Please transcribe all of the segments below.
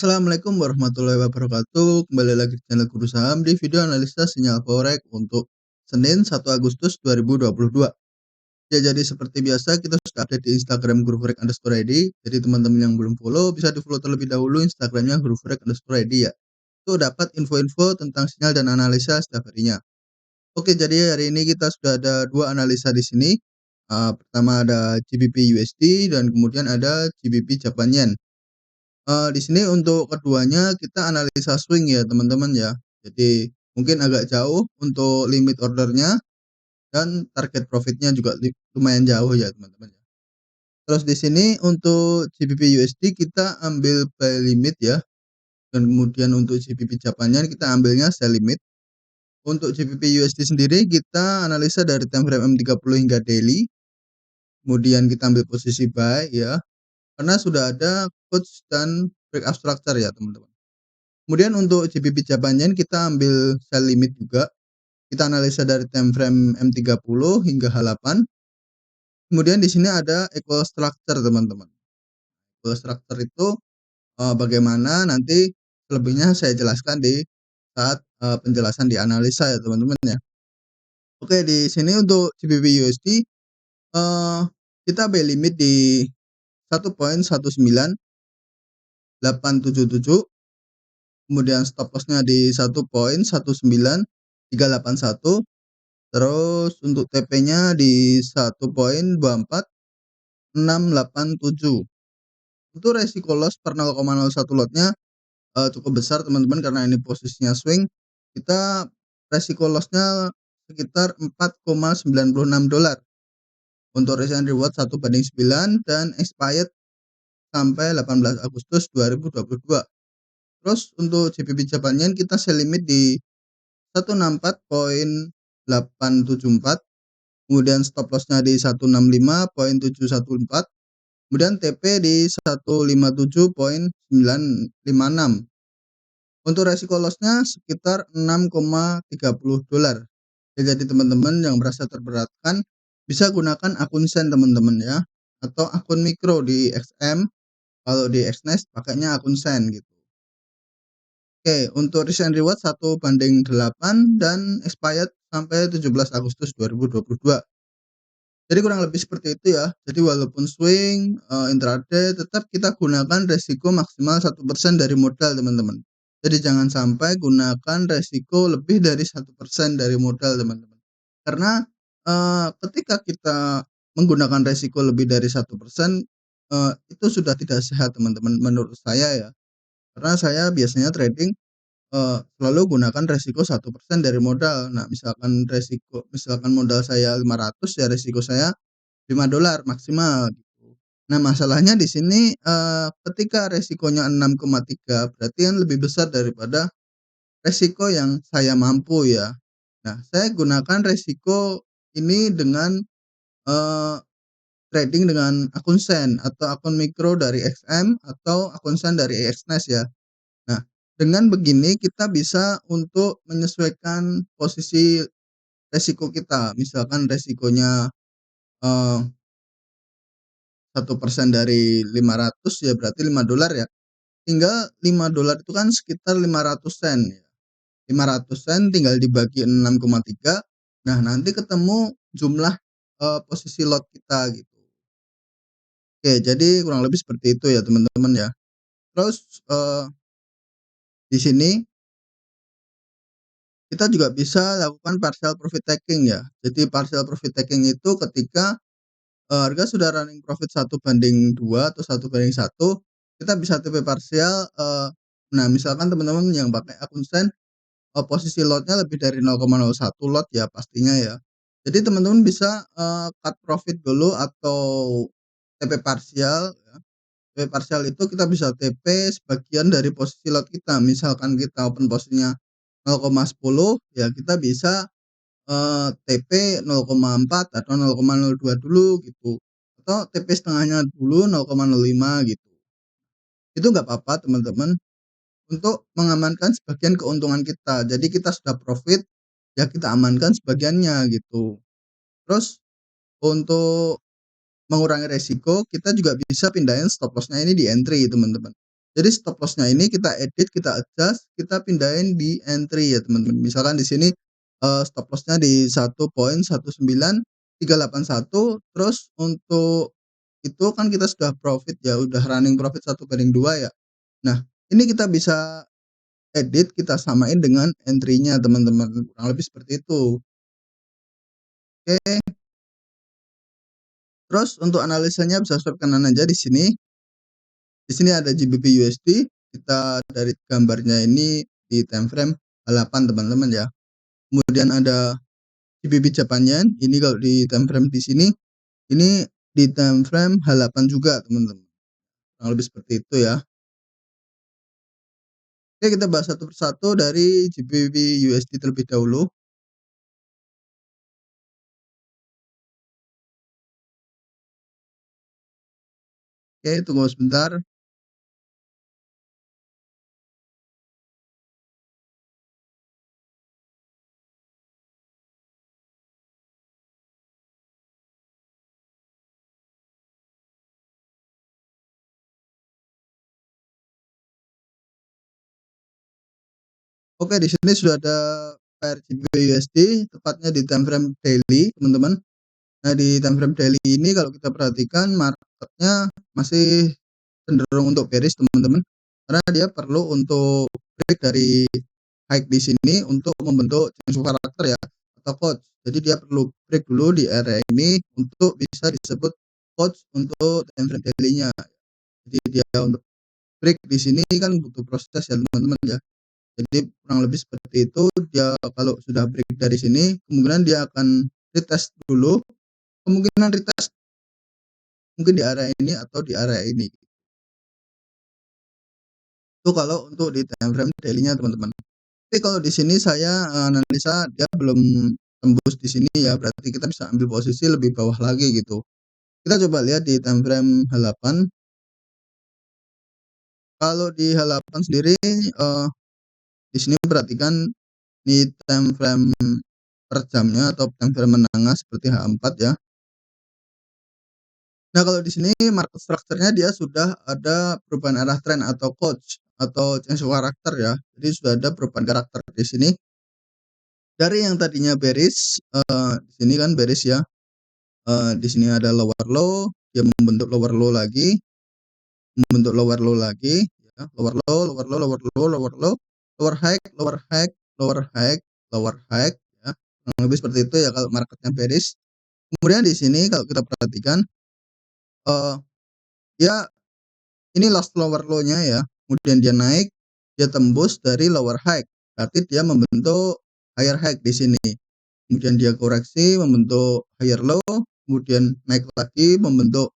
Assalamualaikum warahmatullahi wabarakatuh. Kembali lagi di channel Guru Saham di video analisa sinyal forex untuk Senin 1 Agustus 2022. Ya, jadi seperti biasa kita sudah update di Instagram guruforex_id. Jadi teman-teman yang belum follow bisa di-follow terlebih dahulu Instagramnya guruforex_id ya. Itu dapat info-info tentang sinyal dan analisa setiap harinya. Oke, jadi hari ini kita sudah ada dua analisa di sini. Pertama ada GBP USD dan kemudian ada GBP Japan Yen. Di sini untuk keduanya kita analisa swing ya teman-teman ya. Jadi mungkin agak jauh untuk limit ordernya dan target profitnya juga lumayan jauh ya teman-teman ya. Terus di sini untuk GBP USD kita ambil buy limit ya. Dan kemudian untuk GBP Japannya kita ambilnya sell limit. Untuk GBP USD sendiri kita analisa dari time frame M30 hingga daily. Kemudian kita ambil posisi buy ya. Karena sudah ada coach dan breakout structure ya teman-teman. Kemudian untuk GBP Japan Yen kita ambil sell limit juga. Kita analisa dari time frame M30 hingga H8. Kemudian di sini ada equal structure teman-teman. Equal structure itu bagaimana nanti selebihnya saya jelaskan di saat penjelasan di analisa ya teman-teman ya. Oke, di sini untuk GBP USD kita buy limit di 1.19877. Kemudian stop lossnya di 1.19381. Terus untuk TP-nya di 1.24687. Untuk resiko loss per 0,01 lotnya cukup besar teman-teman karena ini posisinya swing. Kita resiko lossnya sekitar $4,96. Untuk risk and reward 1/9 dan expired sampai 18 Agustus 2022. Terus untuk GBP Japan Yen kita sell limit di 164.874. Kemudian stop lossnya di 165.714. Kemudian TP di 157.956. Untuk resiko lossnya sekitar $6,30. Jadi teman-teman yang merasa terberatkan bisa gunakan akun Sen teman-teman ya, atau akun mikro di XM. Kalau di Xnest pakainya akun Sen gitu. Oke, untuk risk and reward 1/8 dan expired sampai 17 Agustus 2022. Jadi kurang lebih seperti itu ya. Jadi walaupun swing intraday tetap kita gunakan resiko maksimal 1% dari modal teman-teman. Jadi jangan sampai gunakan resiko lebih dari 1% dari modal teman-teman. Karena ketika kita menggunakan resiko lebih dari 1% itu sudah tidak sehat teman-teman menurut saya ya. Karena saya biasanya trading selalu gunakan resiko 1% dari modal. Nah, misalkan modal saya 500 ya resiko saya $5 maksimal gitu. Nah, masalahnya di sini ketika resikonya 6,3 berarti kan lebih besar daripada resiko yang saya mampu ya. Nah, saya gunakan resiko ini dengan trading dengan akun Sen atau akun mikro dari XM atau akun Sen dari Xnest ya. Nah, dengan begini kita bisa untuk menyesuaikan posisi resiko kita. Misalkan resikonya 1% dari 500 ya berarti $5 ya. Tinggal $5 itu kan sekitar 500 sen ya. 500 sen tinggal dibagi 6,3. Nah, nanti ketemu jumlah posisi lot kita gitu. Oke, jadi kurang lebih seperti itu ya teman-teman ya. Terus di sini kita juga bisa lakukan partial profit taking ya. Jadi partial profit taking itu ketika harga sudah running profit 1/2 atau 1/1, kita bisa TP parsial. Nah, misalkan teman-teman yang pakai akun Sen posisi lotnya lebih dari 0,01 lot ya pastinya ya. Jadi teman-teman bisa cut profit dulu atau TP parsial ya. TP parsial itu kita bisa TP sebagian dari posisi lot kita. Misalkan kita open posisinya 0,10 ya kita bisa TP 0,4 atau 0,02 dulu gitu. Atau TP setengahnya dulu 0,05 gitu. Itu nggak apa-apa teman-teman untuk mengamankan sebagian keuntungan kita. Jadi kita sudah profit ya kita amankan sebagiannya gitu. Terus untuk mengurangi resiko kita juga bisa pindahin stop lossnya ini di entry teman-teman. Jadi stop loss-nya ini kita edit, kita adjust, kita pindahin di entry ya teman-teman. Misalkan di sini, stop loss-nya di 1.19381, terus untuk itu kan kita sudah profit ya, udah running profit 1/2 ya. Nah, ini kita bisa edit, kita samain dengan entry-nya teman-teman, kurang lebih seperti itu. Oke, terus untuk analisanya bisa swipe kanan aja di sini. Di sini ada GBP USD, kita dari gambarnya ini di time frame H8 teman-teman ya. Kemudian ada GBP Japan Yen, ini kalau di time frame di sini, ini di time frame H8 juga teman-teman. Kurang lebih seperti itu ya. Oke, kita bahas satu persatu dari GBP USD terlebih dahulu. Oke, tunggu sebentar. Oke, di sini sudah ada pair GBP USD, tepatnya di time frame daily, teman-teman. Nah, di time frame daily ini kalau kita perhatikan marketnya masih cenderung untuk bearish, teman-teman. Karena dia perlu untuk break dari high di sini untuk membentuk jenis karakter ya, atau coach. Jadi dia perlu break dulu di area ini untuk bisa disebut coach untuk time frame daily-nya. Jadi dia untuk break di sini kan butuh proses ya, teman-teman ya. Jadi kurang lebih seperti itu, dia kalau sudah break dari sini, kemungkinan dia akan retest dulu, kemungkinan retest mungkin di area ini atau di area ini. Itu kalau untuk di time frame daily-nya teman-teman. Tapi kalau di sini saya analisa dia belum tembus di sini ya, berarti kita bisa ambil posisi lebih bawah lagi gitu. Kita coba lihat di time frame H8. Kalau di H8 sendiri, di sini perhatikan di time frame per jamnya atau time frame menengah seperti H4 ya. Nah, kalau di sini market structure-nya dia sudah ada perubahan arah tren atau coach atau change of karakter ya. Jadi sudah ada perubahan karakter di sini. Dari yang tadinya bearish, di sini kan bearish ya. Di sini ada lower low, dia membentuk lower low lagi, membentuk lower low lagi, ya. Lower low, lower low, lower low, lower low, lower high, lower high, lower high, lower high, ya. Kurang lebih seperti itu ya kalau marketnya bearish. Kemudian di sini kalau kita perhatikan, dia ini last lower low-nya ya, kemudian dia naik, dia tembus dari lower high, berarti dia membentuk higher high di sini. Kemudian dia koreksi membentuk higher low, kemudian naik lagi membentuk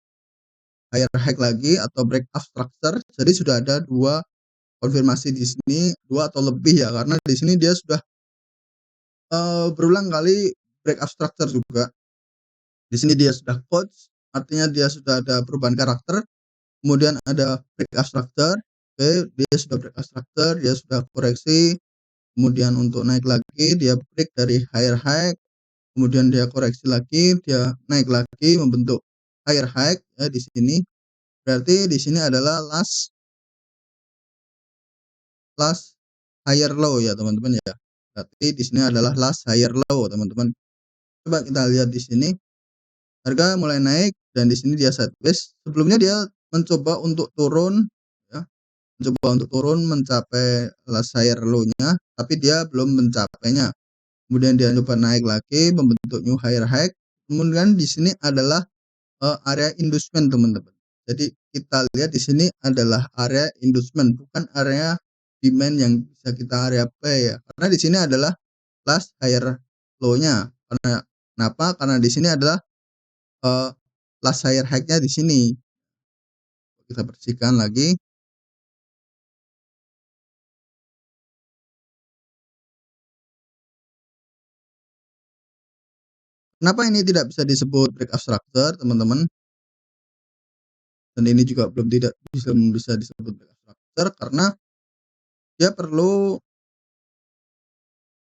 higher high lagi atau breakout structure. Jadi sudah ada dua konfirmasi di sini, dua atau lebih ya, karena di sini dia sudah berulang kali breakout structure juga. Di sini dia sudah coach, artinya dia sudah ada perubahan karakter. Kemudian ada breakout structure, oke, dia sudah breakout structure, dia sudah koreksi, kemudian untuk naik lagi dia break dari higher high, kemudian dia koreksi lagi, dia naik lagi membentuk higher high ya di sini. Berarti di sini adalah last higher low ya teman-teman ya. Berarti di sini adalah last higher low teman-teman. Coba kita lihat di sini, harga mulai naik dan di sini dia sideways. Sebelumnya dia mencoba untuk turun ya, mencoba untuk turun mencapai last higher low-nya, tapi dia belum mencapainya. Kemudian dia coba naik lagi membentuk new higher high. Kemudian di sini adalah area inducement teman-teman. Jadi kita lihat di sini adalah area inducement, bukan area demand yang bisa kita area buy ya. Karena di sini adalah last higher low-nya. Karena kenapa? Karena di sini adalah last higher high-nya di sini. Kita bersihkan lagi. Kenapa ini tidak bisa disebut breakout structure, teman-teman? Dan ini juga tidak bisa disebut breakout structure karena dia perlu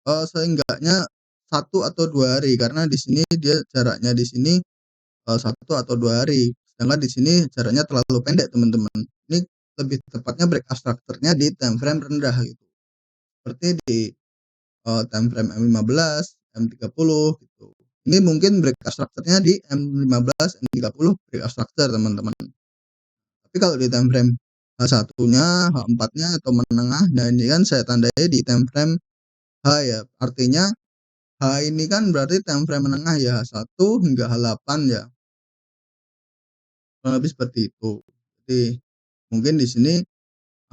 seenggaknya 1 atau 2 hari, karena di sini dia jaraknya di sini 1 atau 2 hari, sedangkan di sini jaraknya terlalu pendek teman-teman. Ini lebih tepatnya break up structure-nya di time frame rendah gitu. Seperti di, time frame M15, M30 gitu. Ini mungkin break up structure-nya di M15, M30 break up structure teman-teman. Tapi kalau di time frame H1-nya, H4-nya atau menengah, nah ini kan saya tandai di time frame H ya. Artinya H ini kan berarti time frame menengah ya, H1 hingga H8 ya. Kurang lebih seperti itu. Jadi mungkin di sini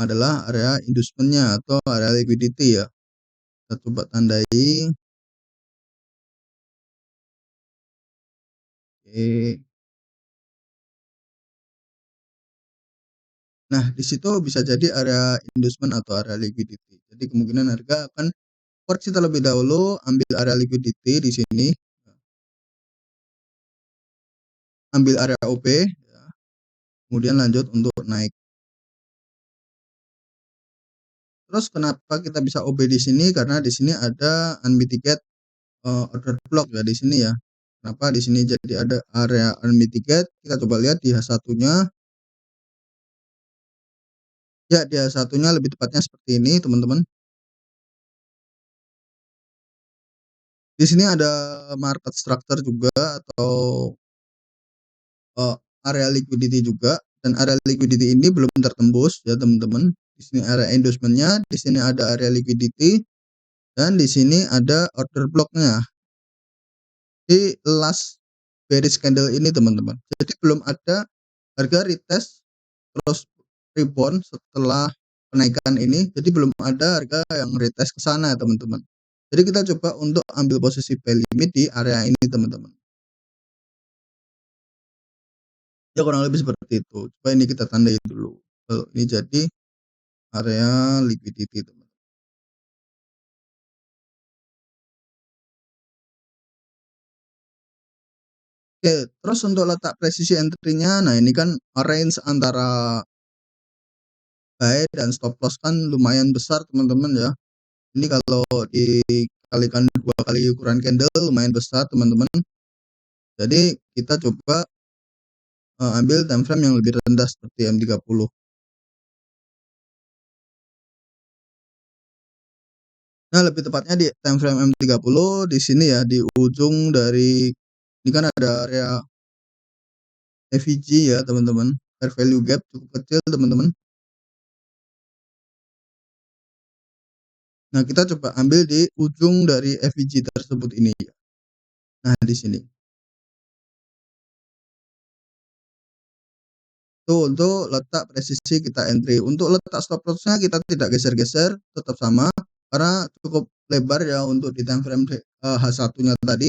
adalah area inducement-nya atau area liquidity ya. Kita coba tandai. Oke. Nah, di situ bisa jadi area inducement atau area liquidity. Jadi kemungkinan harga akan koreksi terlebih dahulu, ambil area liquidity di sini, ambil area OP, ya, kemudian lanjut untuk naik. Terus kenapa kita bisa OP di sini? Karena di sini ada unmitigated order block ya di sini ya. Kenapa di sini jadi ada area unmitigated? Kita coba lihat di H1-nya. Ya, di H1-nya lebih tepatnya seperti ini, teman-teman. Di sini ada market structure juga atau area liquidity juga, dan area liquidity ini belum tertembus ya teman-teman. Di sini area endorsement-nya, di sini ada area liquidity, dan di sini ada order block-nya di last bearish candle ini teman-teman. Jadi belum ada harga retest terus rebound setelah kenaikan ini, jadi belum ada harga yang retest ke sana ya teman-teman. Jadi kita coba untuk ambil posisi buy limit di area ini teman-teman. Ya kurang lebih seperti itu. Coba ini kita tandai dulu. Kalau ini jadi area liquidity teman. Oke, terus untuk letak presisi entry-nya, nah ini kan range antara buy dan stop loss kan lumayan besar teman-teman ya. Ini kalau dikalikan 2 kali ukuran candle lumayan besar teman-teman. Jadi kita coba ambil time frame yang lebih rendah seperti M30. Nah, lebih tepatnya di time frame M30 di sini ya, di ujung dari ini kan ada area FVG ya teman-teman. Fair value gap cukup kecil teman-teman. Nah, kita coba ambil di ujung dari FVG tersebut ini ya. Nah, di sini. Tuh, untuk letak presisi kita entry. Untuk letak stop loss-nya kita tidak geser-geser, tetap sama karena cukup lebar ya untuk di time frame H1-nya tadi.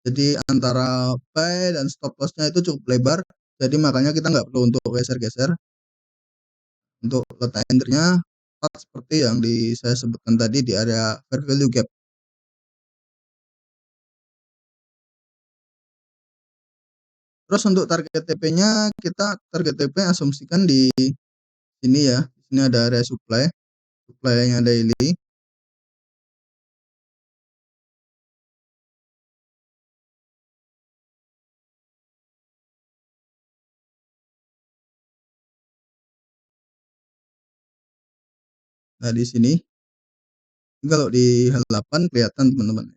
Jadi antara buy dan stop loss-nya itu cukup lebar. Jadi makanya kita nggak perlu untuk geser-geser. Untuk letak entry-nya seperti yang saya sebutkan tadi di area fair value gap. Terus untuk target TP-nya kita target TP asumsikan di sini ya. Di sini ada area supply-nya daily. Nah, di sini kalau di halapan kelihatan teman-teman.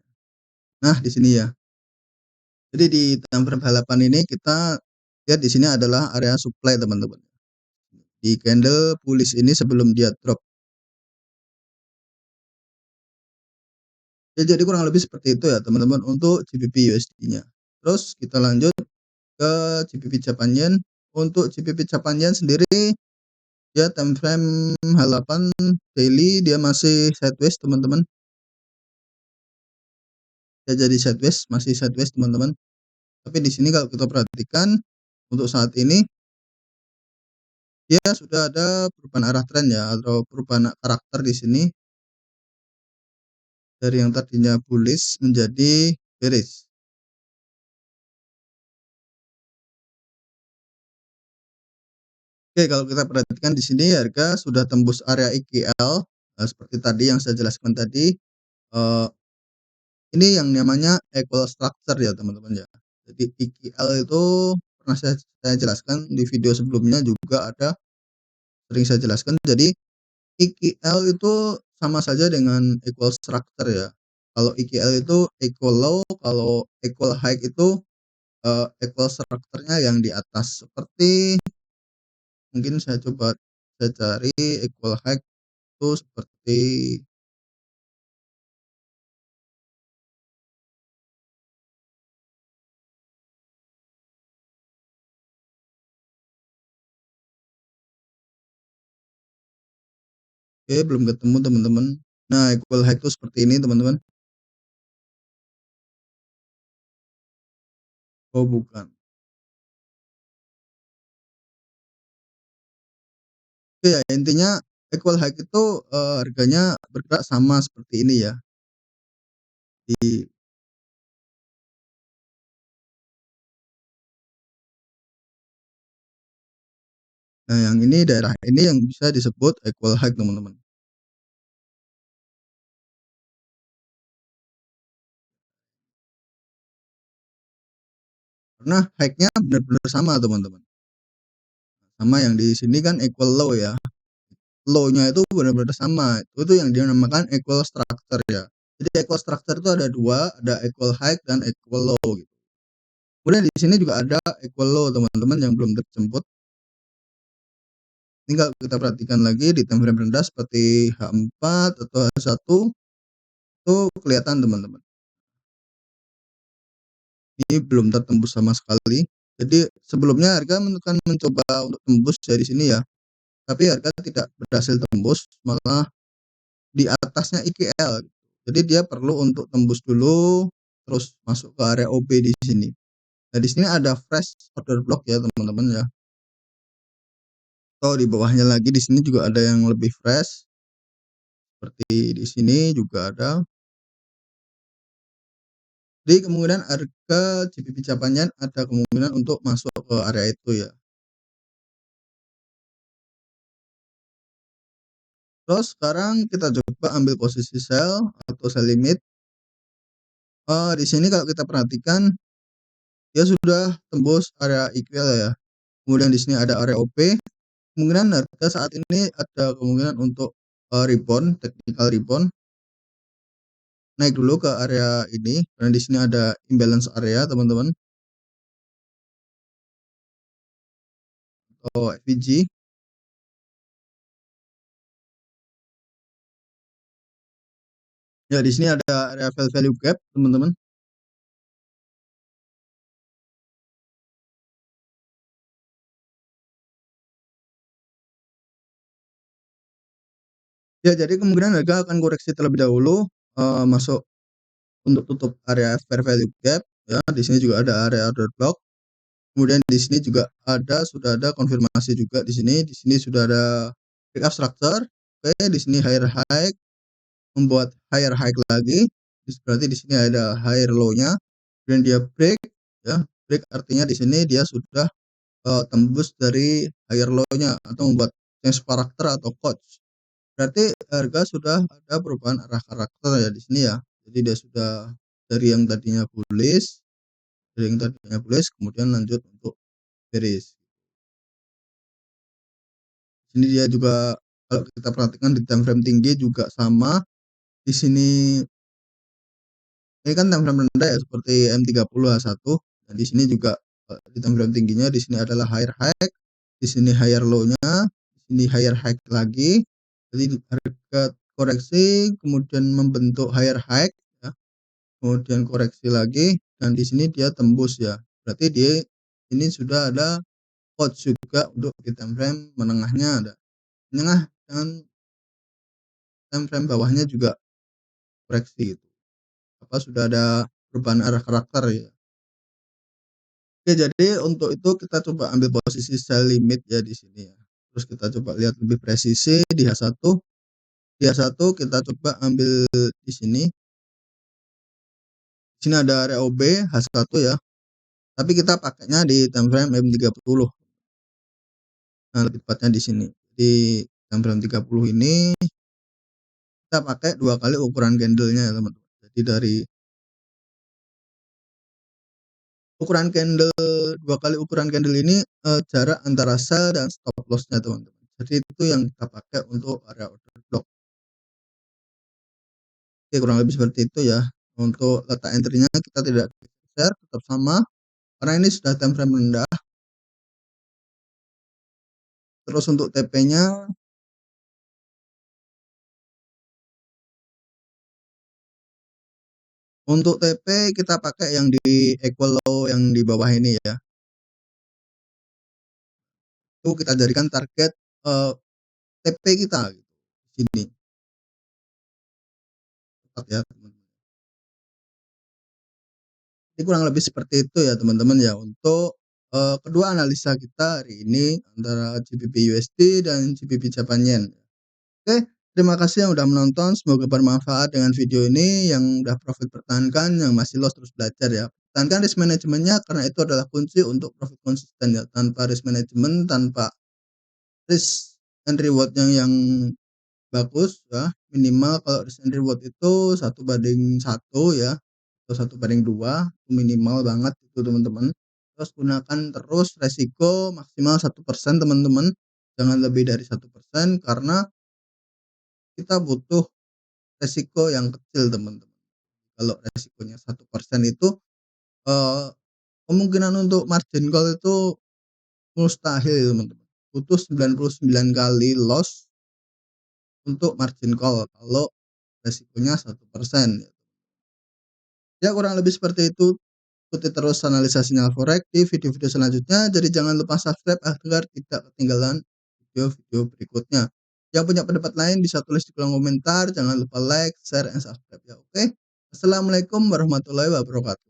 Nah, di sini ya. Jadi di time frame halapan ini kita lihat di sini adalah area supply teman-teman. Di candle bullish ini sebelum dia drop. Ya, jadi kurang lebih seperti itu ya teman-teman untuk GBP USD-nya. Terus kita lanjut ke GBP Japan Yen. Untuk GBP Japan Yen sendiri ya time frame H8 daily dia masih sideways teman-teman. Ya, jadi sideways, masih sideways teman-teman. Tapi di sini kalau kita perhatikan untuk saat ini ya sudah ada perubahan arah tren ya atau perubahan karakter di sini dari yang tadinya bullish menjadi bearish. Oke, kalau kita perhatikan di sini harga sudah tembus area IGL seperti tadi yang saya jelaskan tadi. Eh, ini yang namanya equal structure ya teman-teman ya. Jadi IGL itu pernah saya jelaskan di video sebelumnya juga ada sering saya jelaskan. Jadi EQL itu sama saja dengan equal structure ya. Kalau EQL itu equal low, kalau equal high itu, equal structure-nya yang di atas. Seperti mungkin saya cari equal high itu seperti oke, belum ketemu teman-teman. Nah, equal high itu seperti ini teman-teman. Oh bukan. Oke ya, intinya equal high itu, harganya bergerak sama seperti ini ya. Di Nah yang ini daerah ini yang bisa disebut equal high teman-teman. Karena high-nya benar-benar sama teman-teman. Sama yang di sini kan equal low ya. Low-nya itu benar-benar sama. Itu yang dinamakan equal structure ya. Jadi equal structure itu ada dua, ada equal high dan equal low gitu. Kemudian di sini juga ada equal low teman-teman yang belum terjemput. Tinggal kita perhatikan lagi di time frame rendah seperti H4 atau H1 itu kelihatan teman-teman. Ini belum tertembus sama sekali. Jadi sebelumnya harga kan mencoba untuk tembus dari sini ya. Tapi harga tidak berhasil tembus, malah di atasnya IQL. Jadi dia perlu untuk tembus dulu terus masuk ke area OB di sini. Nah, di sini ada fresh order block ya, teman-teman ya. Atau di bawahnya lagi di sini juga ada yang lebih fresh. Seperti di sini juga ada. Jadi kemungkinan harga GBP Japannya ada kemungkinan untuk masuk ke area itu ya. Terus sekarang kita coba ambil posisi sell atau sell limit. Di sini kalau kita perhatikan dia sudah tembus area equal ya. Kemudian di sini ada area OP. Kemungkinan harga saat ini ada kemungkinan untuk rebound, technical rebound. Naik dulu ke area ini karena di sini ada imbalance area, teman-teman. Atau FVG. Ya, di sini ada area value gap, teman-teman. Ya, jadi kemungkinan harga akan koreksi terlebih dahulu masuk untuk tutup area fair value gap ya. Di sini juga ada area order block. Kemudian di sini juga sudah ada konfirmasi juga di sini. Di sini sudah ada breakout structure. Oke, di sini higher high membuat higher high lagi. Berarti di sini ada higher low-nya. Kemudian dia break ya. Break artinya di sini dia sudah tembus dari higher low-nya atau membuat change karakter atau coach. Berarti harga sudah ada perubahan arah karakter ya di sini ya. Jadi dia sudah dari yang tadinya bullish, kemudian lanjut untuk bearish. Sini dia juga kalau kita perhatikan di time frame tinggi juga sama. Di sini ini kan time frame rendah ya seperti M30H1. Dan di sini juga di time frame tingginya di sini adalah higher high, di sini higher low-nya, di sini higher high lagi. Jadi harga koreksi kemudian membentuk higher high ya. Kemudian koreksi lagi dan di sini dia tembus ya. Berarti dia ini sudah ada coach juga untuk di time frame menengahnya ada. Menengah dan time frame bawahnya juga koreksi gitu. Sudah ada perubahan arah karakter ya. Oke, jadi untuk itu kita coba ambil posisi sell limit ya di sini ya. Terus kita coba lihat lebih presisi di H1. Di H1 kita coba ambil di sini. Di sini ada area OB H1 ya. Tapi kita pakainya di time frame M30. Nah, lebih tepatnya di sini. Di time frame 30 ini kita pakai 2 kali ukuran candlenya ya, teman-teman. Jadi dari ukuran candle 2 kali ukuran candle ini jarak antara sell dan stop loss-nya, teman-teman. Jadi itu yang kita pakai untuk area order block. Oke, kurang lebih seperti itu ya. Untuk letak entry-nya kita tidak geser, tetap sama karena ini sudah time frame rendah. Terus untuk TP-nya kita pakai yang di equal low yang di bawah ini ya. Itu kita jadikan target TP kita gitu, di sini. Tepat ya, teman-teman. Jadi kurang lebih seperti itu ya teman-teman ya untuk kedua analisa kita hari ini antara GBP USD dan GBP Japan Yen. Oke, terima kasih yang udah menonton. Semoga bermanfaat dengan video ini. Yang udah profit pertahankan, yang masih loss terus belajar ya. Pertahankan risk manajemennya karena itu adalah kunci untuk profit konsisten ya. Tanpa risk management, tanpa risk and reward yang bagus ya, minimal kalau risk and reward itu 1:1 ya, atau 1:2 minimal banget itu teman-teman. Terus gunakan terus resiko maksimal 1% teman-teman, jangan lebih dari 1% karena kita butuh resiko yang kecil teman-teman. Kalau resikonya 1% itu kemungkinan untuk margin call itu mustahil teman-teman. Butuh 99 kali loss untuk margin call kalau resikonya 1%. Ya kurang lebih seperti itu. Ikuti terus analisa sinyal forex di video-video selanjutnya. Jadi jangan lupa subscribe agar tidak ketinggalan video-video berikutnya. Yang punya pendapat lain bisa tulis di kolom komentar. Jangan lupa like, share, and subscribe ya. Oke. Assalamualaikum warahmatullahi wabarakatuh.